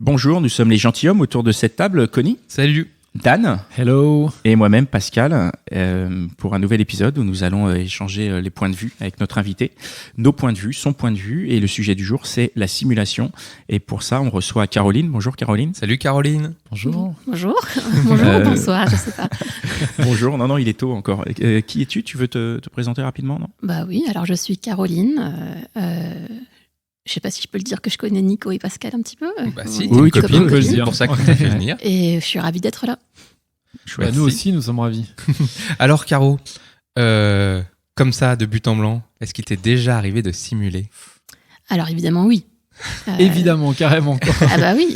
Bonjour, nous sommes les gentilshommes autour de cette table. Connie, Salut. Dan, Hello. et moi-même Pascal, pour un nouvel épisode où nous allons échanger les points de vue avec notre invité. Nos points de vue, son point de vue, et le sujet du jour, c'est la simulation. Et pour ça, on reçoit Caroline. Bonjour Caroline. Salut Caroline. Bonjour. Bonjour. Bonjour, bonsoir, je sais pas. Bonjour, non, il est tôt encore. Qui es-tu? Tu veux te présenter rapidement, non? Bah oui, alors je suis Caroline. Je sais pas si je peux le dire que je connais Nico et Pascal un petit peu. Bah si, Oui, t'es une tu copine, peux le c'est dire. pour ça qu'on t'a fait venir. Et je suis ravie d'être là. Chouette. Nous aussi, nous sommes ravis. Alors Caro, comme ça, de but en blanc, est-ce qu'il t'est déjà arrivé de simuler? Alors évidemment, oui. Évidemment, carrément. Ah bah oui.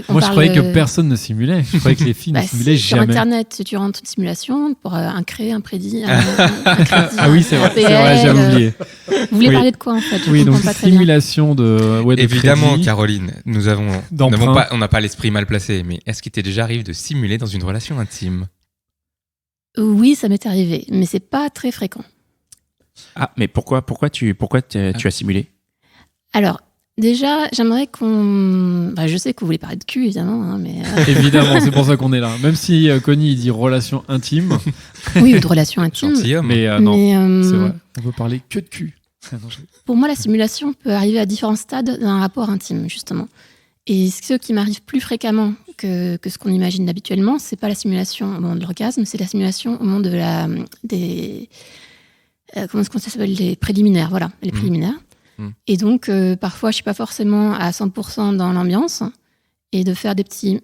Moi, je croyais que personne ne simulait. Je croyais que les filles ne simulaient sur jamais. Internet, si tu rentres une simulation pour un créé, un prédit, un crédit, Ah oui, c'est vrai, PL, j'avais oublié. Vous voulez Oui. parler de quoi en fait? Je Oui, comprends donc pas très bien. simulation de Évidemment, crédit. Caroline, D'emprunt. on n'a pas l'esprit mal placé, mais est-ce qu'il t'est déjà arrivé de simuler dans une relation intime? Oui, ça m'est arrivé, mais c'est pas très fréquent. Ah, mais pourquoi tu as simulé? Alors, déjà, j'aimerais qu'on... Bah, je sais que vous voulez parler de cul, évidemment, hein, mais... Évidemment, c'est pour ça qu'on est là. Même si Connie il dit relation intime, Oui, ou de relations intimes. Gentilhomme. mais non, Mais, c'est vrai. On peut parler que de cul. Ah, non, pour moi, la simulation peut arriver à différents stades d'un rapport intime, justement. Et ce qui m'arrive plus fréquemment que ce qu'on imagine habituellement, c'est pas la simulation au moment de l'orgasme, c'est la simulation au moment de des... comment est-ce qu'on s'appelle? Les préliminaires, voilà, les préliminaires. Et donc, parfois, je suis pas forcément à 100% dans l'ambiance. Et de faire des petits...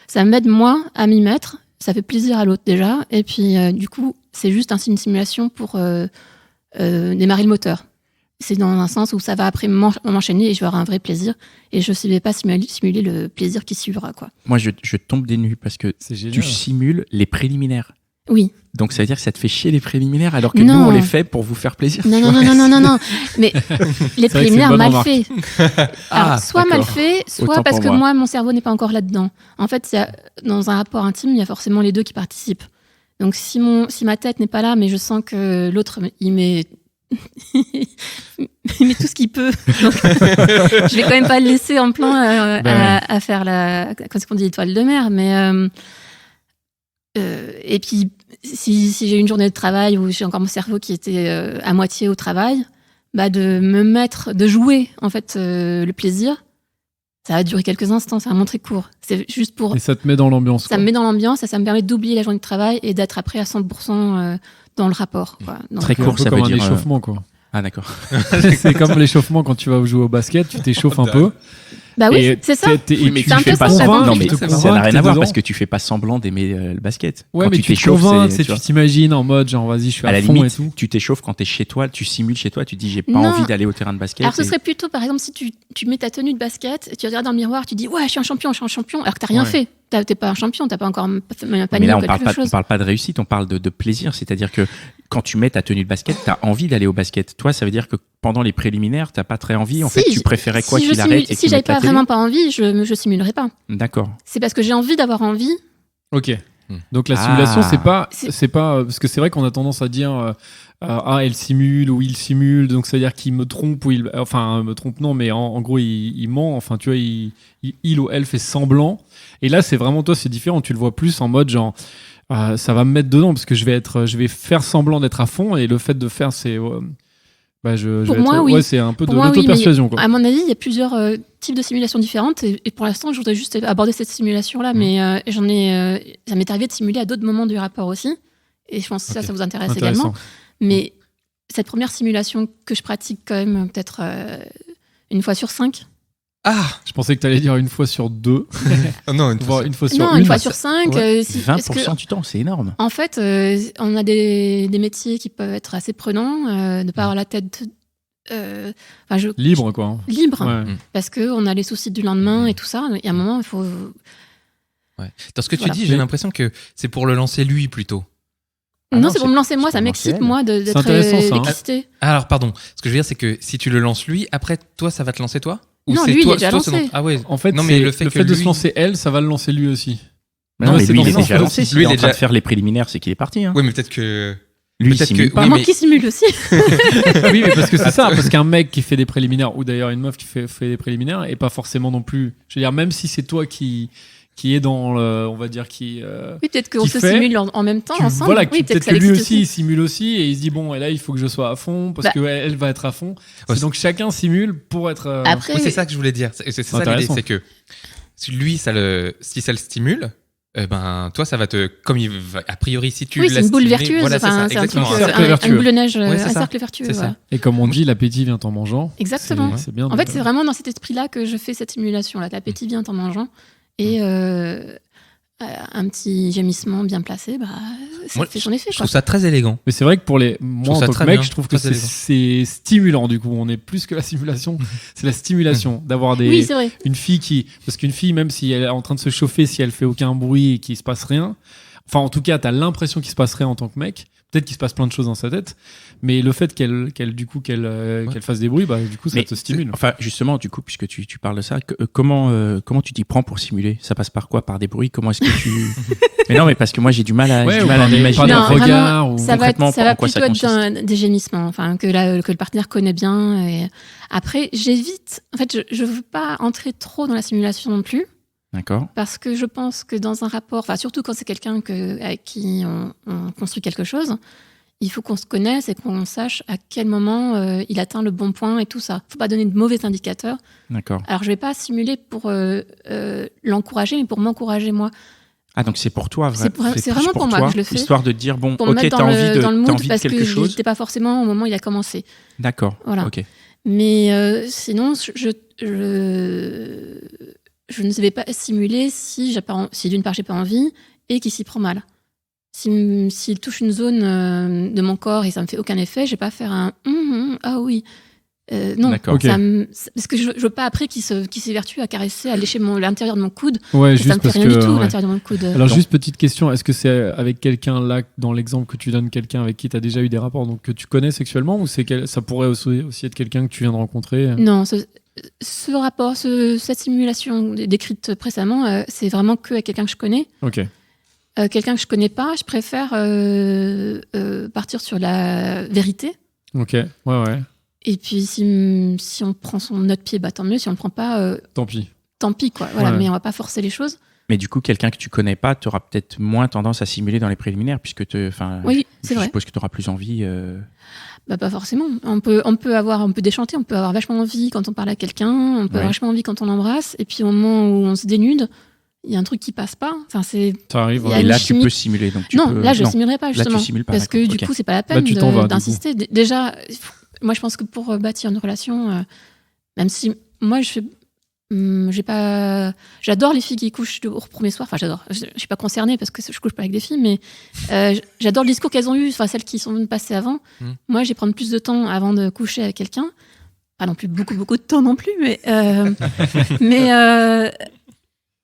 ça m'aide, moi, à m'y mettre. Ça fait plaisir à l'autre, déjà. Et puis, du coup, c'est juste une simulation pour démarrer le moteur. C'est dans un sens où ça va après m'enchaîner et je vais avoir un vrai plaisir. Et je ne vais pas simuler le plaisir qui suivra, quoi. Moi, je tombe des nues parce que C'est génial. tu simules les préliminaires. Oui. Donc ça veut dire que ça te fait chier les préliminaires alors que Non. nous on les fait pour vous faire plaisir. Non, tu non, vois. non. Mais les vrai que c'est une préliminaires bonne mal remarque. faits. Alors, soit mal d'accord. fait, soit Autant parce pour que moi. moi, mon cerveau n'est pas encore là-dedans. En fait, dans un rapport intime, il y a forcément les deux qui participent. Donc, si ma tête n'est pas là, mais je sens que l'autre, il met tout ce qu'il peut. Donc, je vais quand même pas le laisser en plan à faire comment est-ce qu'on dit, étoile de mer. Mais et puis, si j'ai une journée de travail où j'ai encore mon cerveau qui était à moitié au travail, bah de jouer en fait le plaisir, ça va durer quelques instants, c'est vraiment très court. C'est juste pour... Et ça te met dans l'ambiance. Ça quoi. me met dans l'ambiance et ça me permet d'oublier la journée de travail et d'être après à 100% dans le rapport. Quoi. Donc, Très C'est un court, peu ça comme veut un dire, échauffement, quoi. Ah d'accord. C'est comme l'échauffement quand tu vas jouer au basket, tu t'échauffes un peu. bah oui, Et c'est ça. et mais tu c'est un tu peu fais pas ça, semblant. ça Non mais te ça convainc n'a que rien t'es à voir dedans. parce que tu fais pas semblant d'aimer le basket. Ouais, Quand mais tu tu te t'échauffes, convaincs, c'est- tu t'imagines en mode genre vas-y, je suis à la à fond limite, et tout. tu t'échauffes quand t'es chez toi, tu simules chez toi, tu te dis j'ai pas Non. envie d'aller au terrain de basket. Alors ce et- serait plutôt, par exemple, si tu mets ta tenue de basket, et tu regardes dans le miroir, tu dis ouais, je suis un champion, alors que t'as rien Ouais. fait. T'es pas un champion, t'as pas encore même pas Mais là, ou on parle quelque pas, on chose. parle pas de réussite, on parle de plaisir. C'est-à-dire que quand tu mets ta tenue de basket, t'as envie d'aller au basket. Toi, ça veut dire que pendant les préliminaires, t'as pas très envie. En Si, fait, tu préférais quoi si qu'il je arrête et si qu'il j'avais mette la pas télé. vraiment pas envie, je simulerais pas. D'accord. C'est parce que j'ai envie d'avoir envie. Ok. Donc la Ah. simulation, C'est- c'est pas parce que c'est vrai qu'on a tendance à dire ah elle simule ou il simule, donc c'est à dire qu'il me trompe ou me trompe non, mais en gros il ment. Enfin tu vois il ou elle fait semblant. Et là c'est vraiment toi c'est différent. Tu le vois plus en mode genre ça va me mettre dedans parce que je vais faire semblant d'être à fond et le fait de faire c'est je Pour vais moi, être, oui. ouais c'est un peu Pour de moi, oui, l'auto-persuasion quoi. À mon avis, il y a plusieurs types de simulations différentes. Et pour l'instant, je voudrais juste aborder cette simulation-là. Mais ça m'est arrivé de simuler à d'autres moments du rapport aussi. Et je pense que Ok. ça vous intéresse Intéressant. également. Mais cette première simulation que je pratique quand même peut-être une fois sur 5. Ah Je pensais que tu allais dire une fois sur 2, oh non, voire une fois sur Non, une. une fois sur 5. Ouais. 20% du temps, c'est énorme. En fait, on a des métiers qui peuvent être assez prenants, de ne pas avoir la tête Libre quoi. libre, Ouais. parce qu'on a les soucis du lendemain et tout ça. Il y a un moment, il faut... ouais. Dans ce que tu Voilà. dis, j'ai l'impression que c'est pour le lancer lui plutôt. Ah non, non, c'est pour c'est- me lancer moi, c'est ça pour m'excite lancer moi C'est d'être intéressant, ça, hein. excitée. Ah, alors pardon, ce que je veux dire c'est que si tu le lances lui, après toi ça va te lancer toi? Non, c'est lui, il toi, est déjà toi, c'est lancé. non- Ah ouais. En fait, Non, mais c'est le fait que de lui- se lancer elle, ça va le lancer lui aussi. Non, Ouais, mais c'est lui, dans il est ce déjà sens-là lancé. aussi. S'il Lui, est il en est train de déjà- faire les préliminaires, c'est qu'il est parti. Hein. Oui, mais peut-être que Lui, il Peut-être simule que- pas. oui, Moi mais- qui simule aussi. Oui, mais parce que c'est ça, parce qu'un mec qui fait des préliminaires, ou d'ailleurs une meuf qui fait des préliminaires, et pas forcément non plus. Je veux dire, même si c'est toi qui est dans le, on va dire, Oui, peut-être qu'on Qui se fait, simule en même temps, ensemble. voilà, oui, peut-être ça que lui existe aussi, il simule aussi, et il se dit, bon, et là, il faut que je sois à fond, parce Bah. qu'elle va être à fond. Ouais, Donc chacun simule pour être. Après, Oui, c'est ça que je voulais dire. C'est ça l'idée, Intéressant. c'est que si lui, si ça le stimule, ben toi, ça va te, comme il va, a priori, si tu oui, laisses c'est une boule stimuler, vertueuse. voilà, c'est Enfin, ça, c'est un truc, exactement. cercle vertueux. une boule de neige, Ouais, c'est un ça. cercle vertueux. C'est ça. voilà. Et comme on dit, l'appétit vient en mangeant. Exactement. C'est bien. En fait, c'est vraiment dans cet esprit-là que je fais cette simulation. Là, l'appétit vient en mangeant. Et un petit gémissement bien placé, bah, ça Moi, fait son effet. Je Quoi. trouve ça très élégant. Mais c'est vrai que pour moi, trouve en ça tant que très mec, bien, je trouve que très c'est stimulant, du coup. On est plus que la simulation. C'est la stimulation d'avoir Oui, c'est vrai. une fille parce qu'une fille, même si elle est en train de se chauffer, si elle fait aucun bruit et qu'il se passe rien, enfin, en tout cas, t'as l'impression qu'il se passe rien en tant que mec. Peut-être qu'il se passe plein de choses dans sa tête, mais le fait qu'elle fasse des bruits, bah, du coup, ça Mais te stimule. Enfin, justement, du coup, puisque tu parles de ça, comment tu t'y prends pour simuler? Ça passe par quoi? Par des bruits? Comment est-ce que tu... Mais non, mais parce que moi, j'ai du mal à, Ouais, j'ai ou du mal par à des- m'imaginer. par des Non, regards, vraiment, ou ça va concrètement, en quoi ça plutôt être des gémissements, enfin, que le partenaire connaît bien. Et... Après, j'évite. En fait, je veux pas entrer trop dans la simulation non plus. D'accord. Parce que je pense que dans un rapport, enfin surtout quand c'est quelqu'un avec qui on construit quelque chose, il faut qu'on se connaisse et qu'on sache à quel moment il atteint le bon point et tout ça. Il ne faut pas donner de mauvais indicateurs. D'accord. Alors je ne vais pas simuler pour l'encourager, mais pour m'encourager moi. Ah, donc c'est pour toi, C'est plus vraiment pour moi toi, que je le fais. histoire de dire, bon, Pour me ok, mettre t'as dans envie le t'as mood envie de parce quelque que chose. j'étais pas forcément au moment où il a commencé. D'accord. Voilà. Ok. Mais sinon, je ne vais pas simuler si d'une part j'ai pas envie et qu'il s'y prend mal. S'il touche une zone de mon corps et ça me fait aucun effet, je vais pas faire un ah oui. Non, D'accord. Ok. parce que je veux pas après qu'il s'évertue à caresser, à lécher l'intérieur de mon coude. Ouais, Et ça juste me fait parce rien que. du tout, ouais. l'intérieur de mon coude. Alors, Non. juste petite question, est-ce que c'est avec quelqu'un là, dans l'exemple que tu donnes, quelqu'un avec qui tu as déjà eu des rapports, donc que tu connais sexuellement, ou ça pourrait aussi être quelqu'un que tu viens de rencontrer? Non, ce rapport, cette simulation décrite précédemment, c'est vraiment que avec quelqu'un que je connais. Ok. Quelqu'un que je connais pas, je préfère partir sur la vérité. Ok, ouais. Et puis si on prend notre pied, bah tant mieux. Si on le prend pas, Tant pis. tant pis quoi. Voilà, Ouais. mais on va pas forcer les choses. Mais du coup, quelqu'un que tu connais pas, tu auras peut-être moins tendance à simuler dans les préliminaires, puisque Oui, c'est je vrai. suppose que tu auras plus envie. Bah pas forcément. On peut déchanter, on peut avoir vachement envie quand on parle à quelqu'un, on peut avoir vachement envie quand on l'embrasse, et puis au moment où on se dénude, il y a un truc qui passe pas. Enfin c'est. Ça arrive. Il y a Et une là, tu chimie- peux simuler. Donc tu Non, peux... là je non. simulerai pas Là, justement. tu simules pas. Parce que d'accord, du ok. coup c'est pas la Là, peine tu t'en vas, du d'insister. Déjà, moi je pense que pour bâtir une relation, même si moi j'adore les filles qui couchent au premier soir. Enfin, j'adore. Je suis pas concernée parce que je couche pas avec des filles, mais j'adore le discours qu'elles ont eu, enfin celles qui sont passées avant. Moi, je vais prendre plus de temps avant de coucher avec quelqu'un. Pas non plus beaucoup de temps non plus, mais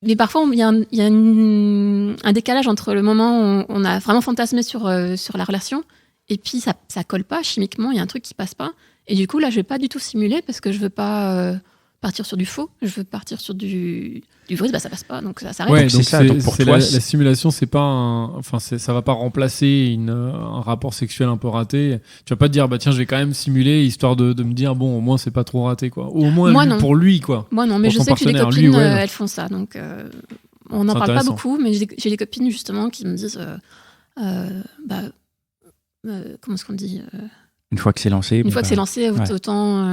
mais parfois il y a un décalage entre le moment où on a vraiment fantasmé sur la relation et puis ça colle pas chimiquement. Il y a un truc qui passe pas. Et du coup, là, je vais pas du tout simuler parce que je veux pas partir sur du faux. Je veux partir sur du vrai. Bah, ça passe pas, donc ça s'arrête. Ouais, Donc, donc c'est ça. Donc, pour toi, la simulation, c'est pas ça va pas remplacer un rapport sexuel un peu raté. Tu vas pas te dire, bah tiens, je vais quand même simuler histoire de me dire, bon, au moins c'est pas trop raté, quoi. Au moins Moi, non. pour lui, quoi. Moi, non, mais Pour je son sais que j'ai des partenaire, copines, lui ou elle. elles font ça. Donc, on n'en C'est parle pas intéressant. beaucoup, mais j'ai des copines, justement, qui me disent comment est-ce qu'on dit Une fois que c'est lancé. Une fois que c'est lancé, ouais. autant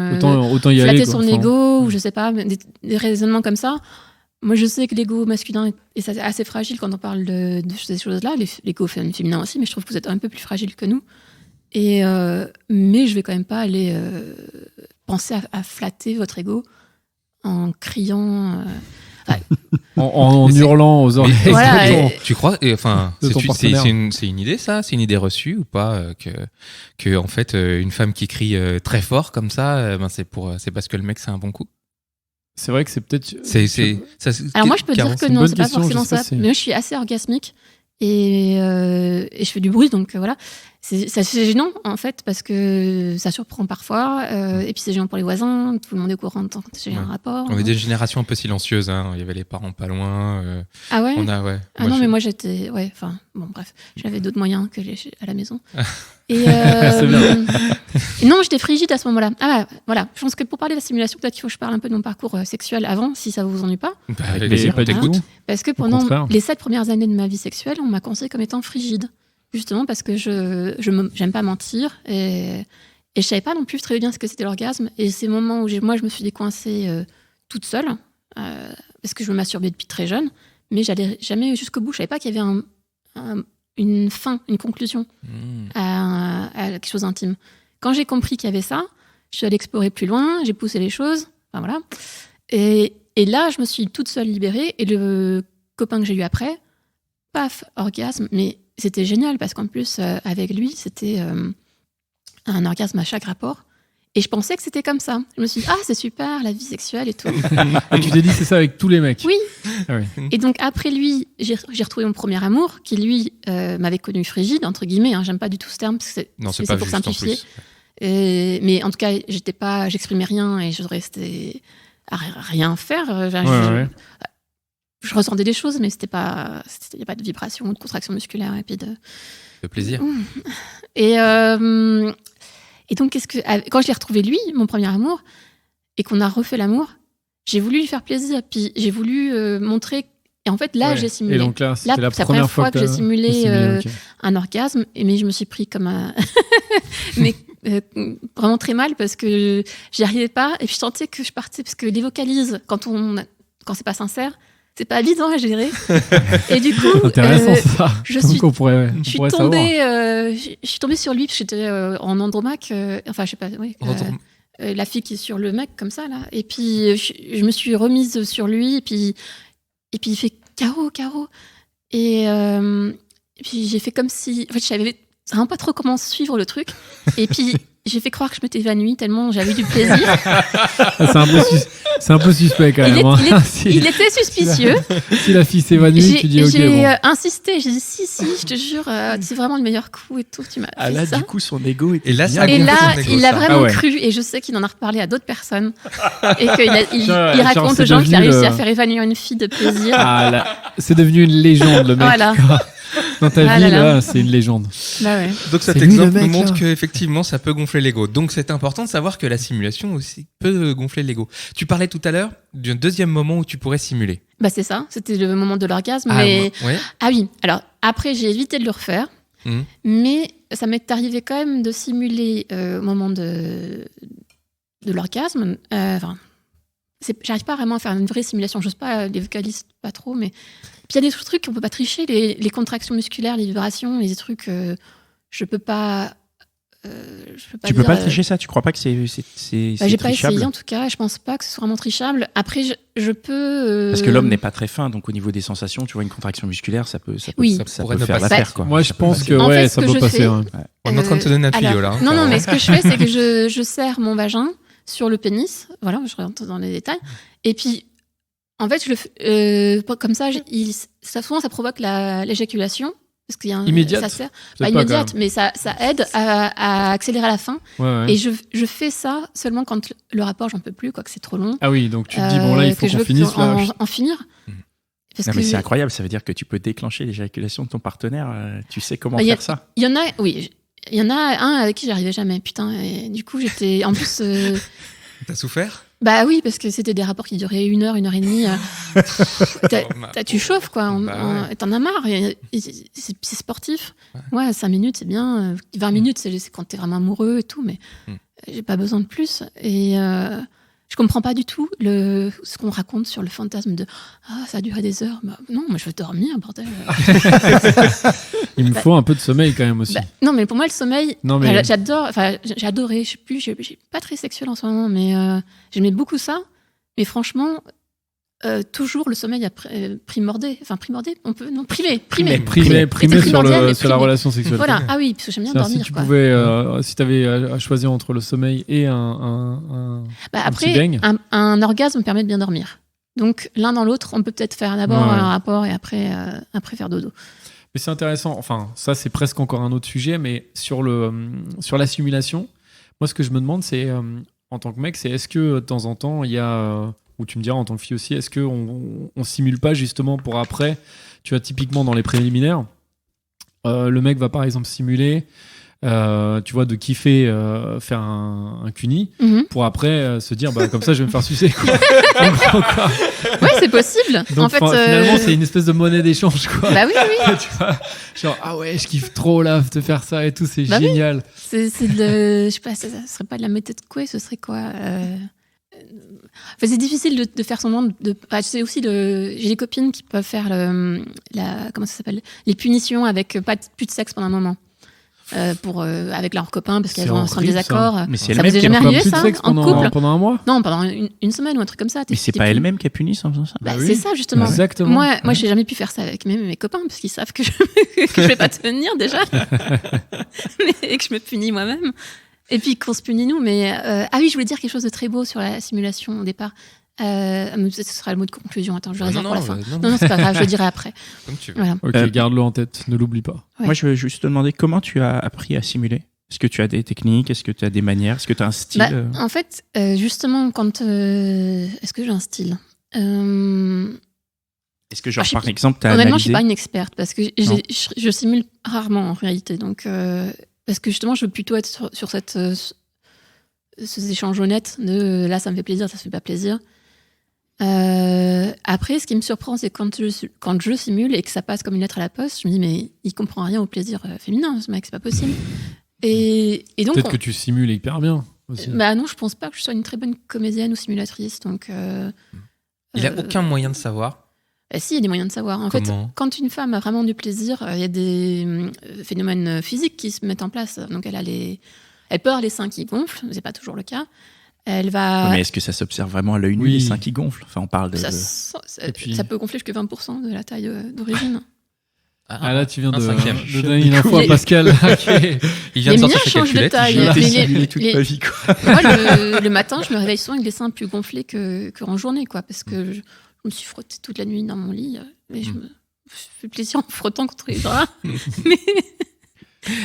y aller. flatter quoi. son Enfin, ego, ou je sais pas, des raisonnements comme ça. Moi, je sais que l'ego masculin est assez fragile quand on parle de ces choses-là. L'ego féminin aussi, mais je trouve que vous êtes un peu plus fragile que nous. Mais je vais quand même pas aller penser à flatter votre ego en criant. en hurlant aux oreilles. Voilà, Exactement. Tu crois, enfin, De ton partenaire. c'est une idée ça, c'est une idée reçue ou pas que en fait une femme qui crie très fort comme ça, ben c'est parce que le mec c'est un bon coup. C'est vrai que c'est peut-être. Alors moi, je peux dire que une non, bonne c'est pas question, forcément je sais pas ça. si- Mais moi, je suis assez orgasmique et je fais du bruit, donc voilà. c'est gênant en fait parce que ça surprend parfois et puis c'est gênant pour les voisins, tout le monde est au courant quand j'ai un rapport. On est des générations un peu silencieuses, hein. Il y avait les parents pas loin. Ah ouais. Mais moi j'étais bref, j'avais d'autres moyens que à la maison. Et, et non, j'étais frigide à ce moment-là. Voilà, je pense que pour parler de la simulation, peut-être qu'il faut que je parle un peu de mon parcours sexuel avant, si ça vous ennuie pas. Avec plaisir, pas du tout. Parce que pendant les 7 premières années de ma vie sexuelle, on m'a conseillé comme étant frigide. Justement parce que j'aime pas mentir et je savais pas non plus très bien ce que c'était l'orgasme. Et c'est le moment où je me suis décoincée toute seule parce que je me masturbais depuis très jeune, mais j'allais jamais jusqu'au bout. Je savais pas qu'il y avait une fin, une conclusion à quelque chose d'intime. Quand j'ai compris qu'il y avait ça, je suis allée explorer plus loin, j'ai poussé les choses, enfin voilà. Et là, je me suis toute seule libérée et le copain que j'ai eu après, paf, orgasme, mais c'était génial parce qu'en plus, avec lui, c'était un orgasme à chaque rapport. Et je pensais que c'était comme ça. Je me suis dit, c'est super, la vie sexuelle et tout. Et tu t'es dit, c'est ça avec tous les mecs? Oui. Ah oui. Et donc, après lui, j'ai retrouvé mon premier amour, qui lui m'avait connu frigide, entre guillemets. J'aime pas du tout ce terme, parce que c'est pas pour juste, simplifier. Mais en tout cas, j'exprimais rien et je restais à rien faire. Je ressentais des choses, mais il n'y a pas de vibration, de contraction musculaire et puis de plaisir. Et donc, quand je l'ai retrouvé lui, mon premier amour, et qu'on a refait l'amour, j'ai voulu lui faire plaisir, puis j'ai voulu montrer. Et en fait, là, j'ai simulé. Et donc là, c'est la première fois que j'ai simulé un orgasme, mais je me suis pris comme un. mais vraiment très mal parce que j'y arrivais pas, et puis je sentais que je partais, parce que les vocalises, quand c'est pas sincère, c'est pas évident à gérer. Et du coup, intéressant ça. Je suis tombée sur lui parce que j'étais en andromaque. Enfin, je sais pas. La fille qui est sur le mec comme ça là. Et puis je me suis remise sur lui. Et puis il fait Caro. Et puis j'ai fait comme si. En fait, je savais vraiment pas trop comment suivre le truc. Et puis j'ai fait croire que je m'étais évanouie tellement j'avais eu du plaisir. C'est un peu suspect quand même. Il était suspicieux. Si la fille s'évanouit, tu dis ok. J'ai insisté, j'ai dit si, je te jure, c'est vraiment le meilleur coup et tout. Tu m'as fait ça. Du coup, son ego était. Et là, il a vraiment cru, et je sais qu'il en a reparlé à d'autres personnes. Et qu'il raconte aux gens qu'il a réussi à faire évanouir une fille de plaisir. C'est devenu une légende, le mec. Voilà. Dans ta vie, là, c'est une légende. Donc cet exemple nous montre qu'effectivement, ça peut gonfler l'ego. Donc c'est important de savoir que la simulation aussi peut gonfler l'ego. Tu parlais tout à l'heure d'un deuxième moment où tu pourrais simuler. C'est ça, c'était le moment de l'orgasme. Ah oui, alors après j'ai évité de le refaire, mais ça m'est arrivé quand même de simuler au moment de l'orgasme. J'arrive pas vraiment à faire une vraie simulation, j'ose pas, les vocalistes pas trop, mais puis il y a des trucs qu'on peut pas tricher, les contractions musculaires, les vibrations, les trucs, je peux pas. Tu peux pas tricher ça? Tu crois pas que c'est j'ai pas essayé en tout cas, je pense pas que ce soit vraiment trichable. Après, je peux. Parce que l'homme n'est pas très fin, donc au niveau des sensations, tu vois, une contraction musculaire, ça peut faire l'affaire, quoi. Moi, je pense que ça peut passer. On est en train de te donner un tuyau là. Non, mais ce que je fais, c'est que je serre mon vagin sur le pénis. Voilà, je rentre dans les détails. Et puis, en fait, comme ça, souvent ça provoque l'éjaculation. Parce qu'il y a immédiate. Ça sert, pas immédiate, mais ça aide à accélérer à la fin. Et je fais ça seulement quand le rapport, j'en peux plus, que c'est trop long. Ah oui, donc tu te dis, bon là, il faut qu'on finisse là. En finir. Mais c'est incroyable, ça veut dire que tu peux déclencher l'éjaculation de ton partenaire. Tu sais comment faire ça? Il y en a, oui. Il y en a un avec qui j'arrivais jamais, putain. Et du coup, j'étais. En plus. T'as souffert? Oui, parce que c'était des rapports qui duraient 1 heure, 1 heure et demie. Tu chauffes, quoi. T'en as marre. C'est sportif. 5 minutes, c'est bien. 20 minutes, c'est quand t'es vraiment amoureux et tout, mais j'ai pas besoin de plus. Et je comprends pas du tout ce qu'on raconte sur le fantasme de ça a duré des heures. Non, moi je veux dormir, bordel. Il me faut un peu de sommeil quand même aussi. Non, mais pour moi le sommeil, j'ai adoré. Je sais plus, j'ai pas très sexuelle en ce moment, mais j'aimais beaucoup ça. Mais franchement, toujours le sommeil a primordé. Enfin, primordé, on peut. Non, primé sur la relation sexuelle. Voilà, oui, parce que j'aime bien dormir. Si tu pouvais, si tu avais à choisir entre le sommeil et un petit beigne. Un orgasme permet de bien dormir. Donc, l'un dans l'autre, on peut peut-être faire d'abord un rapport et après faire dodo. Et c'est intéressant. Enfin, ça, c'est presque encore un autre sujet, mais sur la simulation, moi, ce que je me demande, c'est, en tant que mec, c'est est-ce que de temps en temps, il y a, ou tu me diras en tant que fille aussi, est-ce qu'on simule pas justement pour après, tu vois, typiquement dans les préliminaires, le mec va par exemple simuler, tu vois, de kiffer faire un cuni pour après se dire, comme ça, je vais me faire sucer, quoi. Ouais, c'est possible. Donc, en fait, finalement, c'est une espèce de monnaie d'échange, quoi. Bah oui. Tu vois, genre, ah ouais, je kiffe trop là, de faire ça et tout, c'est génial. Oui. C'est je sais pas, ça serait pas de la méthode Coué, ce serait quoi Enfin, c'est difficile de faire semblant de. Enfin, c'est aussi j'ai des copines qui peuvent faire comment ça s'appelle, les punitions avec plus de sexe pendant un moment. Avec leurs copains parce qu'elles sont en désaccord. Mais c'est ça elle-même vous est qui jamais a arrivé ça en couple pendant un mois? Non, pendant une semaine ou un truc comme ça. Mais c'est pas elle-même qui a puni en faisant ça. Bah, c'est ça justement. Exactement. Moi, j'ai jamais pu faire ça avec mes copains parce qu'ils savent que je vais pas tenir déjà, et que je me punis moi-même. Et puis qu'on se punit nous. Mais ah oui, je voulais dire quelque chose de très beau sur la simulation au départ. Ce sera le mot de conclusion. Attends, je le réserve pour la fin. Non, c'est pas grave, je le dirai après. Comme tu veux. Voilà. Ok, garde-le en tête, ne l'oublie pas. Ouais. Moi, je veux juste te demander comment tu as appris à simuler. Est-ce que tu as des techniques? Est-ce que tu as des manières? Est-ce que tu as un style? En fait, justement, est-ce que j'ai un style Est-ce que, par exemple, tu as honnêtement, analysé... je suis pas une experte parce que je simule rarement en réalité. Donc, parce que justement, je veux plutôt être sur ces échanges honnêtes de là, ça me fait plaisir, ça me fait pas plaisir. Après, ce qui me surprend, c'est quand je simule et que ça passe comme une lettre à la poste, je me dis, mais il comprend rien au plaisir féminin, ce mec, c'est pas possible. Et donc, peut-être que tu simules hyper bien aussi. Bah non, je pense pas que je sois une très bonne comédienne ou simulatrice. Donc, il a aucun moyen de savoir. Si, il y a des moyens de savoir. En fait, quand une femme a vraiment du plaisir, il y a des phénomènes physiques qui se mettent en place. Donc, elle peut avoir les seins qui gonflent, c'est pas toujours le cas. Elle va... Mais est-ce que ça s'observe vraiment à l'œil nu, les seins qui gonflent? Enfin, on parle de... Ça peut gonfler jusqu'à 20% de la taille d'origine. Ah là, tu viens de donner une info à Pascal. Il vient de sortir sa changent de taille. toute ma vie, quoi. Moi, le matin, je me réveille souvent avec les seins plus gonflés qu'en journée, quoi, parce que je me suis frottée toute la nuit dans mon lit, et je me fais plaisir en me frottant contre les draps.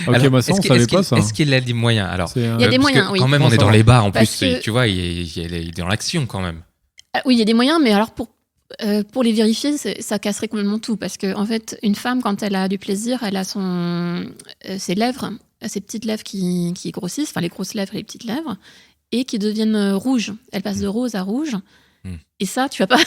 Ok, moi ça, on savait pas ça. Est-ce qu'il a des moyens? Alors, il y a des moyens, oui. Quand même, on est dans les bars en plus, que... tu vois, il est dans l'action quand même. Oui, il y a des moyens, mais alors pour les vérifier, ça casserait complètement tout. Parce qu'en fait, une femme, quand elle a du plaisir, elle a ses lèvres, ses petites lèvres qui grossissent, enfin les grosses lèvres et les petites lèvres, et qui deviennent rouges. Elle passe de rose à rouge. Et ça, tu vas pas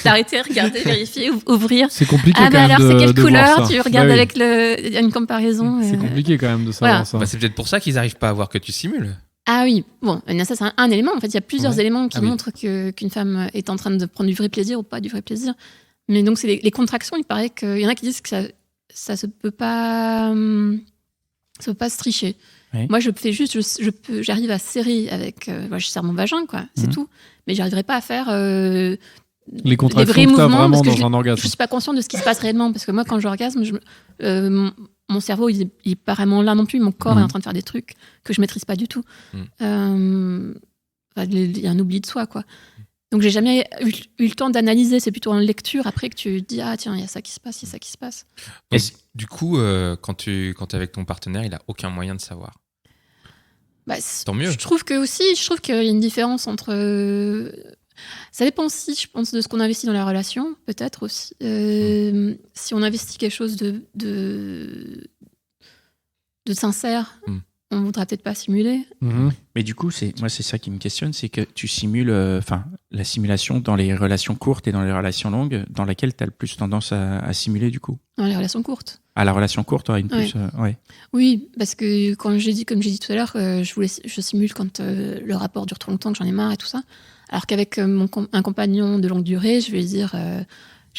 t'arrêter, regarder, vérifier, ouvrir. C'est compliqué quand même. Alors, c'est quelle couleur? Tu regardes avec une comparaison. C'est compliqué quand même de savoir ça. C'est peut-être pour ça qu'ils n'arrivent pas à voir que tu simules. Ah oui, bon, ça c'est un élément. En fait, il y a plusieurs éléments qui montrent qu'une femme est en train de prendre du vrai plaisir ou pas du vrai plaisir. Mais donc, c'est les contractions. Il paraît qu'il y en a qui disent que ça se peut pas se tricher. Oui. Moi, je fais juste, j'arrive à serrer avec, je serre mon vagin, quoi, c'est tout. Mais j'arriverai pas à faire les contractions que t'as vraiment dans un orgasme. Je suis pas consciente de ce qui se passe réellement, parce que moi, quand j'orgasme, mon cerveau, il est pas vraiment là non plus. Mon corps est en train de faire des trucs que je maîtrise pas du tout. Il y a un oubli de soi, quoi. Donc, j'ai jamais eu le temps d'analyser. C'est plutôt en lecture après que tu dis, ah tiens, il y a ça qui se passe, il y a ça qui se passe. Du coup, quand tu es avec ton partenaire, il a aucun moyen de savoir. Tant mieux. Je trouve qu'il y a une différence entre. Ça dépend aussi, je pense, de ce qu'on investit dans la relation, peut-être aussi. Si on investit quelque chose de sincère, on voudra peut-être pas simuler. Mais du coup, c'est ça qui me questionne, c'est que tu simules, la simulation dans les relations courtes et dans les relations longues, dans laquelle tu as le plus tendance à simuler du coup. Dans les relations courtes. À la relation courte, tu auras une plus. Oui, parce que comme j'ai dit tout à l'heure, je simule quand le rapport dure trop longtemps, que j'en ai marre et tout ça. Alors qu'avec un compagnon de longue durée, je vais dire,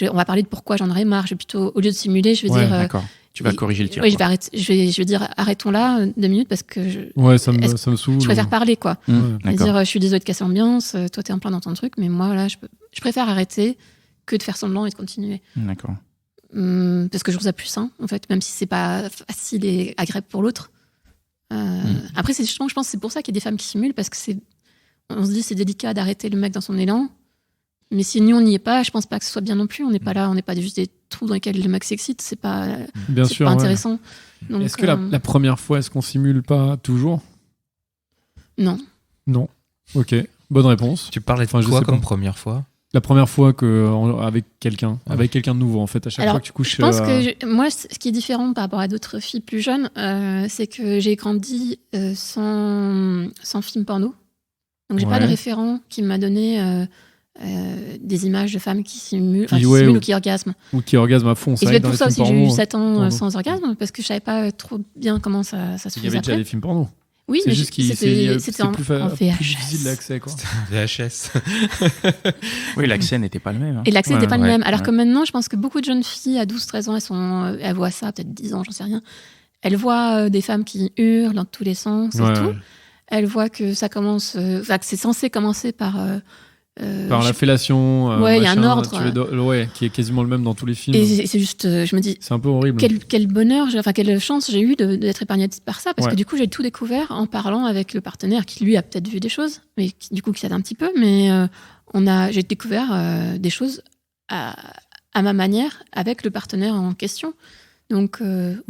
on va parler de pourquoi j'en aurais marre. Je vais plutôt, au lieu de simuler, je vais dire. D'accord. Tu vas corriger le tir. Oui, je vais dire arrêtons là 2 minutes parce que ça me saoule. Je préfère parler, quoi. D'accord. Dire je suis désolée de casser l'ambiance, toi t'es en plein dans ton truc, mais moi là je préfère arrêter que de faire semblant et de continuer. D'accord. Parce que je trouve ça plus sain, en fait, même si c'est pas facile et agréable pour l'autre. Après, justement, je pense que c'est pour ça qu'il y a des femmes qui simulent, parce que on se dit c'est délicat d'arrêter le mec dans son élan. Mais si nous, on n'y est pas, je pense pas que ce soit bien non plus. On n'est pas là, on n'est pas juste des trous dans lesquels le mec s'excite. C'est pas, Bien sûr, pas intéressant. Donc, est-ce que la première fois, est-ce qu'on simule pas toujours ? Non. Non. Ok, bonne réponse. Tu parlais de quoi comme première fois ? La première fois avec quelqu'un de nouveau, en fait, à chaque fois que tu couches. Je pense que moi, ce qui est différent par rapport à d'autres filles plus jeunes, c'est que j'ai grandi sans film porno. Donc, j'ai pas de référent qui m'a donné des images de femmes qui simulent ou qui orgasment. Ou qui orgasment à fond. Et c'est pour ça aussi que j'ai eu 7 ans sans orgasme, parce que je savais pas trop bien comment ça se faisait. Il y avait déjà des films porno. Oui, c'est mais juste c'était en plus VHS. difficile d'accès, quoi. VHS. Oui, l'accès n'était pas le même. Hein. Et l'accès n'était pas le même. Alors que maintenant, je pense que beaucoup de jeunes filles à 12-13 ans, elles voient ça, peut-être 10 ans, j'en sais rien. Elles voient des femmes qui hurlent dans tous les sens et tout. Elles voient que ça commence, que c'est censé commencer par la fellation. Il y a un ordre. Qui est quasiment le même dans tous les films. Et c'est juste, je me dis. C'est un peu horrible. Quel bonheur, quelle chance j'ai eu d'être épargnée par ça, parce que du coup, j'ai tout découvert en parlant avec le partenaire qui, lui, a peut-être vu des choses, mais qui s'aide un petit peu. Mais j'ai découvert des choses à ma manière avec le partenaire en question. Donc,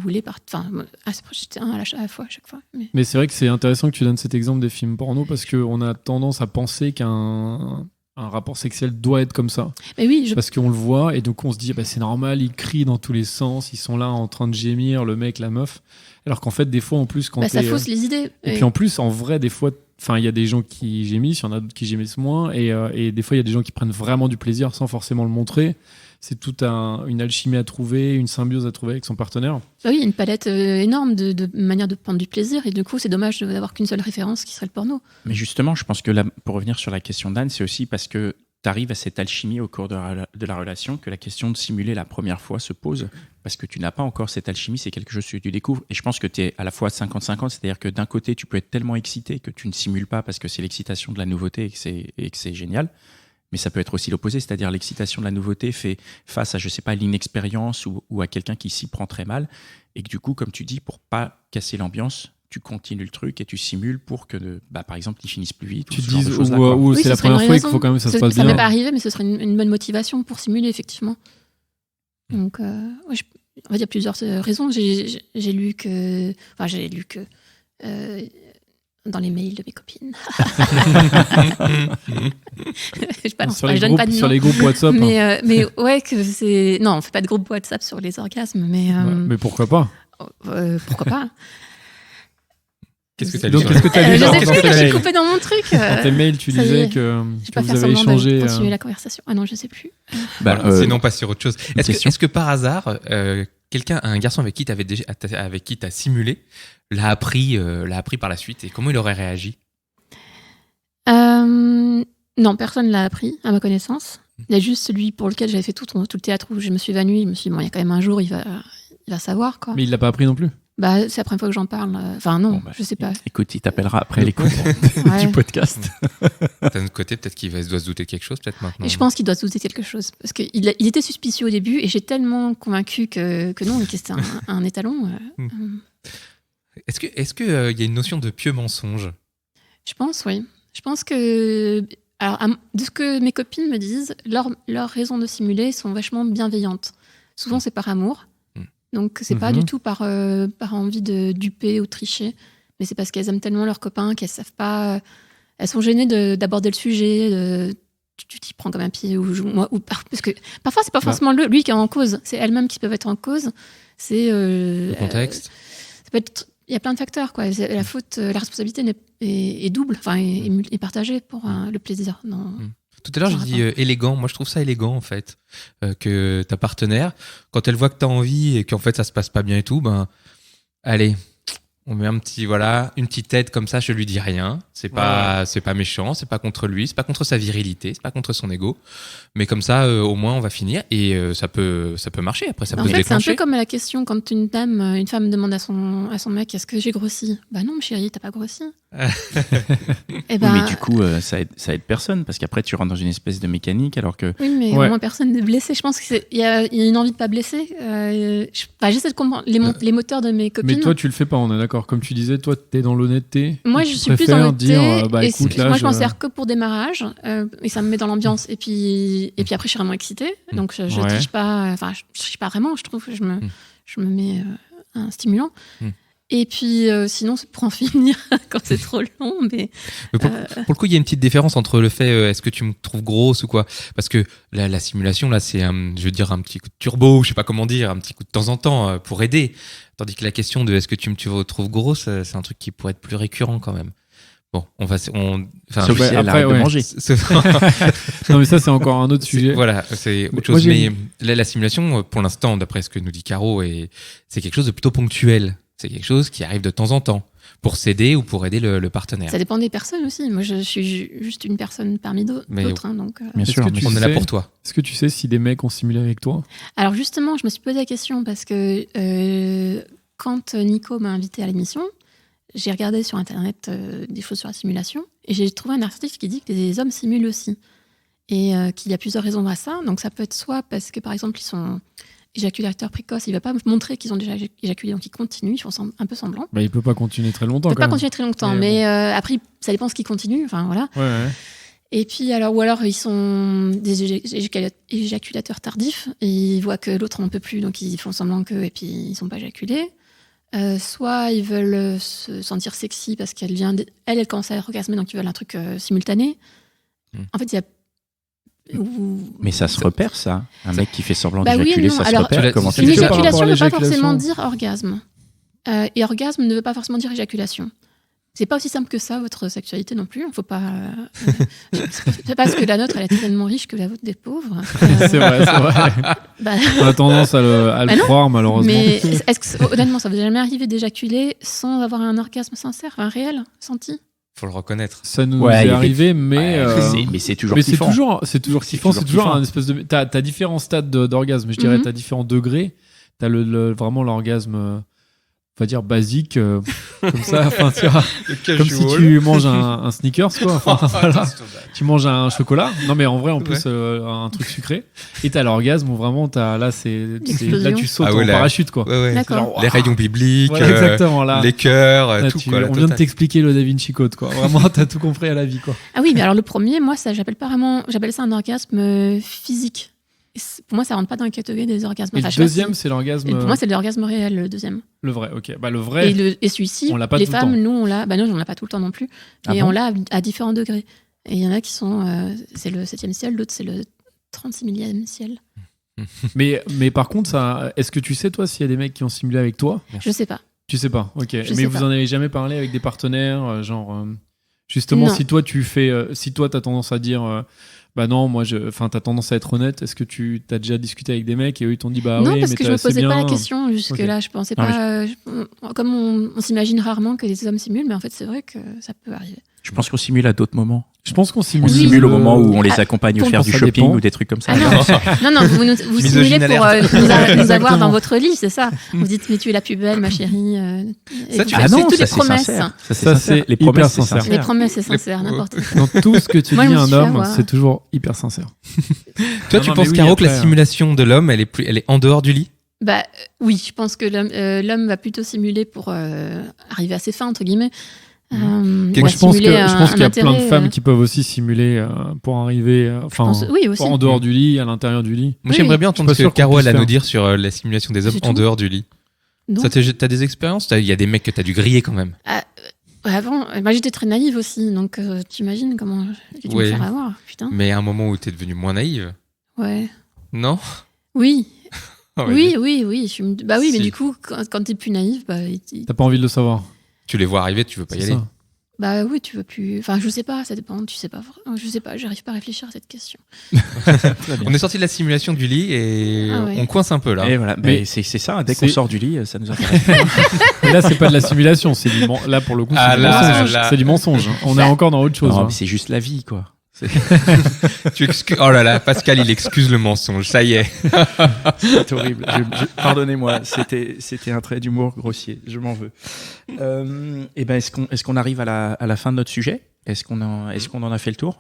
j'étais un à la fois à chaque fois. Mais c'est vrai que c'est intéressant que tu donnes cet exemple des films porno parce qu'on a tendance à penser qu'un rapport sexuel doit être comme ça. Mais oui, parce qu'on le voit et donc on se dit c'est normal, ils crient dans tous les sens, ils sont là en train de gémir, le mec, la meuf. Alors qu'en fait, des fois, en plus, quand ça fausse les idées. Et puis en plus, en vrai, des fois, il y a des gens qui gémissent, il y en a d'autres qui gémissent moins, et des fois, il y a des gens qui prennent vraiment du plaisir sans forcément le montrer. C'est toute une alchimie à trouver, une symbiose à trouver avec son partenaire. Oui, une palette énorme de manières de prendre du plaisir. Et du coup, c'est dommage d'avoir qu'une seule référence qui serait le porno. Mais justement, je pense que là, pour revenir sur la question d'Anne, c'est aussi parce que tu arrives à cette alchimie au cours de la relation que la question de simuler la première fois se pose. Parce que tu n'as pas encore cette alchimie, c'est quelque chose que tu découvres. Et je pense que tu es à la fois 50-50, c'est-à-dire que d'un côté, tu peux être tellement excité que tu ne simules pas parce que c'est l'excitation de la nouveauté et que c'est génial. Mais ça peut être aussi l'opposé, c'est-à-dire l'excitation de la nouveauté fait face à, je sais pas, l'inexpérience ou à quelqu'un qui s'y prend très mal. Et que du coup, comme tu dis, pour pas casser l'ambiance, tu continues le truc et tu simules pour que, par exemple, ils finissent plus vite. Tu te dises, ou c'est la première fois qu'il faut quand même que ça se passe bien. Ça m'est pas arrivé, mais ce serait une bonne motivation pour simuler, effectivement. Donc, on va dire plusieurs raisons. J'ai lu que dans les mails de mes copines. Je donne pas de nom. Sur les groupes WhatsApp. Mais ouais, que c'est. Non, on fait pas de groupe WhatsApp sur les orgasmes, mais. Mais pourquoi pas pourquoi pas. Qu'est-ce que tu as dit? Qu'est-ce que tu as dit? Je suis coupée dans mon truc. Dans tes mails, tu disais que vous avez échangé. Je vais continuer la conversation. Ah non, je sais plus. Sinon, passe sur autre chose. Est-ce que par hasard, un garçon avec qui tu as simulé, l'a appris par la suite, et comment il aurait réagi? Non, personne l'a appris, à ma connaissance. Il y a juste celui pour lequel j'avais fait tout le théâtre où je me suis évanouie. Je me suis dit, il y a quand même un jour, il va savoir, quoi. Mais il l'a pas appris non plus? C'est la première fois que j'en parle. Enfin, non, je sais pas. Écoute, il t'appellera après l'écoute du podcast. D'un autre côté, peut-être qu'il doit se douter de quelque chose, peut-être maintenant. Et je pense qu'il doit se douter de quelque chose. Parce qu'il était suspicieux au début, et j'ai tellement convaincu que non, que c'était un étalon. Est-ce qu'il y a une notion de pieux mensonge? Je pense, oui. Je pense que... Alors, de ce que mes copines me disent, leurs raisons de simuler sont vachement bienveillantes. Souvent, c'est par amour. Donc, c'est pas du tout par envie de duper ou tricher, mais c'est parce qu'elles aiment tellement leurs copains qu'elles savent pas. Elles sont gênées d'aborder le sujet. Tu t'y prends comme un pied parce que parfois c'est pas forcément lui qui est en cause, c'est elles-mêmes qui peuvent être en cause. C'est le contexte. Ça peut être. Il y a plein de facteurs, quoi. La faute, la responsabilité est double, est partagée pour le plaisir. Non. Tout à l'heure, j'ai dit élégant. Moi, je trouve ça élégant, en fait, que ta partenaire, quand elle voit que t'as envie et qu'en fait, ça se passe pas bien et tout, allez, on met une petite aide comme ça, je lui dis rien. C'est pas méchant, c'est pas contre lui, c'est pas contre sa virilité, c'est pas contre son ego. Mais comme ça, au moins, on va finir et ça peut marcher. Après, ça peut se déclencher. C'est un peu comme la question quand une femme demande à son mec, est-ce que j'ai grossi? Bah non, chérie, t'as pas grossi. Mais du coup, ça aide personne parce qu'après, tu rentres dans une espèce de mécanique alors que. Oui, mais au moins personne n'est blessé. Je pense qu'il y a une envie de pas blesser. J'essaie de comprendre les moteurs de mes copines. Mais toi, tu le fais pas, on est d'accord. d'accord. Comme tu disais, toi, t'es dans l'honnêteté. Moi, Tu je suis plus préfères dans l'honnêteté. dire, Et écoute, là, moi, je m'en sers que pour démarrage. Et ça me met dans l'ambiance. Et puis après, je suis vraiment excitée. Donc, je Ouais. triche pas. Enfin, je triche pas vraiment. Je trouve que je me mets un stimulant. Et puis, sinon, c'est pour en finir quand c'est trop long. Mais Pour le coup, il y a une petite différence entre le fait est-ce que tu me trouves grosse ou quoi. Parce que la simulation, là, c'est je veux dire, un petit coup de turbo, je sais pas comment dire, un petit coup de temps en temps pour aider. Tandis que la question de est-ce que tu me trouves grosse, c'est un truc qui pourrait être plus récurrent quand même. Bon, enfin, Sauf si elle après, arrête de ouais. manger. Non, mais ça, c'est encore un autre sujet. Voilà, c'est autre Moi, chose. j'ai Mais la simulation, pour l'instant, d'après ce que nous dit Caro, c'est quelque chose de plutôt ponctuel. C'est quelque chose qui arrive de temps en temps pour s'aider ou pour aider le partenaire. ça dépend des personnes aussi. Moi, je suis juste une personne parmi d'autres. Mais- Hein, donc, Bien Est-ce sûr, que mais tu On est là sais- pour toi. Est-ce que tu sais si des mecs ont simulé avec toi? Alors justement, je me suis posé la question parce que quand Nico m'a invité à l'émission, j'ai regardé sur Internet des choses sur la simulation et j'ai trouvé un article qui dit que les hommes simulent aussi et qu'il y a plusieurs raisons à ça. Donc ça peut être soit parce que par exemple ils sont éjaculateurs précoces, il ne va pas montrer qu'ils ont déjà éjaculé, donc ils continuent, ils font un peu semblant. Il peut pas continuer très longtemps. Il ne peut quand pas même. continuer très longtemps, Mais mais après ça dépend ce qu'ils continuent. Enfin voilà. Ouais. Et puis ou alors ils sont des éjaculateurs tardifs et ils voient que l'autre n'en peut plus, donc ils font semblant qu'eux et puis ils sont pas éjaculés. Soit ils veulent se sentir sexy parce elle commence à orgasmer, donc ils veulent un truc simultané. En fait, il y a Mais ça se repère, ça. Un mec qui fait semblant Bah oui d'éjaculer, et non. ça se Alors, repère. Comment tu une une fais ça par rapport éjaculation à ne veut pas l'éjaculation. forcément dire orgasme. Et orgasme ne veut pas forcément dire éjaculation. C'est pas aussi simple que ça, votre sexualité non plus. Faut pas. C'est parce que la nôtre, elle est tellement riche que la vôtre des pauvres. C'est vrai. Bah, On a tendance à le Bah non, croire, malheureusement. mais est-ce que, honnêtement, ça vous est jamais arrivé d'éjaculer sans avoir un orgasme sincère, un réel, senti? Faut le reconnaître. Ça nous Ouais, est il y a- arrivé, mais. Mais c'est toujours Mais c'est kiffant. toujours kiffant, c'est toujours kiffant. un espèce de. T'as différents stades d'orgasme, je dirais, Mhm. t'as différents degrés. T'as vraiment l'orgasme, on va dire basique, comme ça, enfin, tu vois, comme si tu manges un Snickers, quoi. Enfin, voilà. Tu manges un chocolat. Non, mais en vrai, en plus, un truc sucré. Et t'as l'orgasme où vraiment, là, tu sautes Ah ouais, en là. parachute, quoi. Ouais. D'accord. Les rayons bibliques, Voilà, exactement, là. les cœurs, Là, tout quoi. on vient de t'expliquer le Da Vinci Code, quoi. Vraiment, t'as tout compris à la vie, quoi. Ah oui, mais alors le premier, moi, j'appelle ça un orgasme physique. Pour moi, ça rentre pas dans la catégorie des orgasmes. Et Enfin, le je sais pas deuxième, si- c'est l'orgasme. Et pour moi, c'est l'orgasme réel, le deuxième. Le vrai, ok. Bah, le vrai. Et celui-ci, on l'a pas les tout le femmes, temps. nous, on l'a. Bah non, on l'a pas tout le temps non plus. Ah Mais bon on l'a à différents degrés. Et il y en a qui sont. C'est le 7e ciel, l'autre, c'est le 36 millième ciel. Mais par contre, est-ce que tu sais, toi, s'il y a des mecs qui ont simulé avec toi? Je sais pas. Tu sais pas, ok. Je Mais sais vous pas. en avez jamais parlé avec des partenaires, justement, Non. si toi, t'as tendance à dire. Bah non, moi, t'as tendance à être honnête. Est-ce que tu t'as déjà discuté avec des mecs et eux ils t'ont dit bah non, oui, parce mais que je me c'est posais pas bien. la question jusque-là. Je pensais pas. Comme on s'imagine rarement que les hommes simulent, mais en fait, c'est vrai que ça peut arriver. Je pense qu'on simule à d'autres moments. Je pense qu'on On simule. Oui. simule au moment où on les accompagne pour- faire du ça shopping dépend. ou des trucs comme ça. Ah non, vous Misogyne simulez pour alerte. nous avoir Exactement. dans votre lit, c'est ça. Vous dites, mais tu es la plus belle, ma chérie. Ça, tu Ah fais non, toutes ça les c'est promesses. sincère. Ça, Ça, c'est les hyper promesses, c'est sincère. Les sincère. promesses, c'est sincère, n'importe quoi. Dans tout ce que tu Moi, dis je à me un suis fait homme, avoir. c'est toujours hyper sincère. Toi, Non, tu non, penses, mais oui, Caro, que la après, simulation de l'homme, elle est en dehors du lit? Bah oui, je pense que l'homme va plutôt simuler pour arriver à ses fins, entre guillemets. Moi, va je pense simuler qu'il y a un plein de intérêt, femmes qui peuvent aussi simuler pour arriver, oui, aussi. pas en dehors du lit, à l'intérieur du lit. Moi, Oui. j'aimerais bien entendre Je suis ce pas que sûr qu'on Caro elle a à puisse nous faire. dire sur la simulation des hommes C'est en tout. dehors du lit. Non. T'as des expériences? Il y a des mecs que t'as dû griller quand même. Avant, moi j'étais très naïve aussi, donc t'imagines comment j'ai dû me Oui. faire avoir, putain. Mais à un moment où t'es devenue moins naïve, Ouais. non? Oui, Oh, oui, vas-y. oui. Bah oui, mais Si. du coup, quand t'es plus naïve, bah, T'as pas envie de le savoir. Tu les vois arriver, tu veux pas y C'est aller. ça. bah oui, tu veux plus. Enfin, je sais pas, ça dépend. Tu sais pas. Je sais pas. J'arrive pas à réfléchir à cette question. On est sorti de la simulation du lit et Ah ouais. on coince un peu là. Et voilà, Mais mais c'est ça, dès c'est- qu'on sort du lit, ça nous intéresse. Mais là, c'est pas de la simulation, là pour le coup, c'est Ah, du là, mensonge. là. C'est du mensonge. On est encore dans autre chose. Non, hein. mais c'est juste la vie, quoi. Oh là là, Pascal, il excuse le mensonge. Ça y est. C'est horrible. Pardonnez-moi, c'était un trait d'humour grossier. Je m'en veux. Et ben, est-ce qu'on arrive à la fin de notre sujet? Est-ce qu'on en a fait le tour?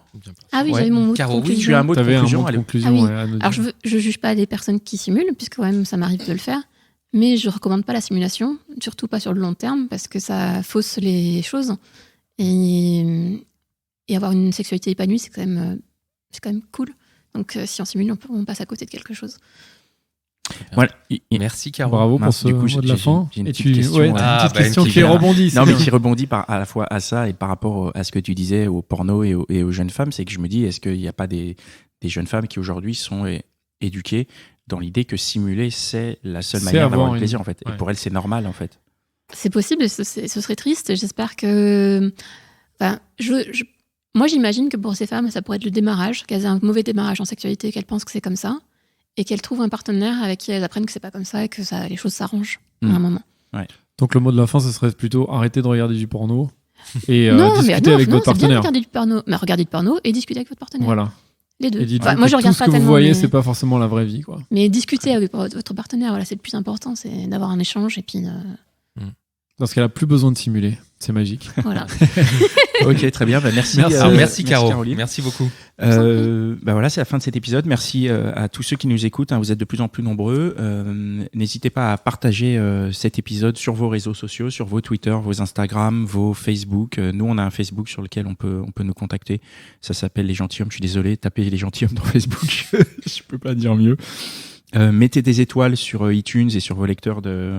Ah oui, Ouais. j'avais mon mot de Caro, oui, conclusion. tu as un mot de T'avais un conclusion, mot de allez. conclusion Ah oui. ouais, à nous dire. Alors je juge pas les personnes qui simulent, puisque quand même ça m'arrive de le faire. Mais je recommande pas la simulation, surtout pas sur le long terme, parce que ça fausse les choses. Et avoir une sexualité épanouie, c'est quand même cool. Donc si on simule, on passe à côté de quelque chose. Voilà. Merci Caro. Bravo pour Mince, ce du coup, mot de la fin. j'ai une Et petite question, une petite question qui qui vient- rebondit. Non, c'est mais bien. qui rebondit à la fois à ça et par rapport à ce que tu disais au porno et aux jeunes femmes, c'est que je me dis, est-ce qu'il n'y a pas des jeunes femmes qui aujourd'hui sont éduquées dans l'idée que simuler, c'est la seule C'est manière d'avoir avoir le une- plaisir, en fait. ouais. Et pour elles, c'est normal, en fait. C'est possible, ce serait triste. J'espère que... Enfin, moi, j'imagine que pour ces femmes, ça pourrait être le démarrage, qu'elles aient un mauvais démarrage en sexualité, qu'elles pensent que c'est comme ça, et qu'elles trouvent un partenaire avec qui elles apprennent que c'est pas comme ça et que les choses s'arrangent à un moment. Donc le mot de la fin, ce serait plutôt arrêter de regarder du porno et non, discuter avec votre c'est bien de partenaire. regarder du porno. Mais regardez du porno et discuter avec votre partenaire. Voilà. Les deux. Et dites-vous Enfin, moi, que je regarde tout pas ce que vous tellement. voyez, mais... c'est pas forcément la vraie vie, quoi. mais discuter avec votre partenaire, voilà, c'est le plus important, c'est d'avoir un échange et puis Dans ce cas-là, plus besoin de simuler. C'est magique. voilà. Ok, très bien. Bah, merci. Merci Caro. Caroline. Merci beaucoup. Voilà, c'est la fin de cet épisode. Merci à tous ceux qui nous écoutent. Hein, vous êtes de plus en plus nombreux. N'hésitez pas à partager cet épisode sur vos réseaux sociaux, sur vos Twitter, vos Instagram, vos Facebook. Nous, on a un Facebook sur lequel on peut nous contacter. Ça s'appelle Les Gentilshommes. Je suis désolé, tapez Les Gentilshommes dans Facebook. Je peux pas dire mieux. Mettez des étoiles sur iTunes et sur vos lecteurs de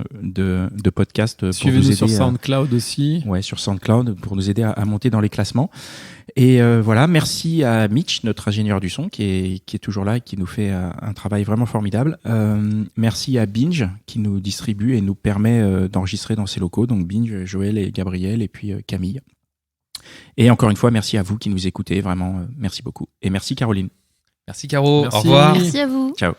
podcasts pour nous Suivez-nous aider sur SoundCloud aussi. Ouais, sur SoundCloud pour nous aider à monter dans les classements. Et voilà, merci à Mitch, notre ingénieur du son, qui est toujours là et qui nous fait un travail vraiment formidable. Merci à Binge qui nous distribue et nous permet d'enregistrer dans ses locaux. Donc Binge, Joël et Gabriel et puis Camille. Et encore une fois, merci à vous qui nous écoutez. Vraiment, merci beaucoup. Et merci Caroline. Merci Caro. Merci. Au revoir. Merci à vous. Ciao.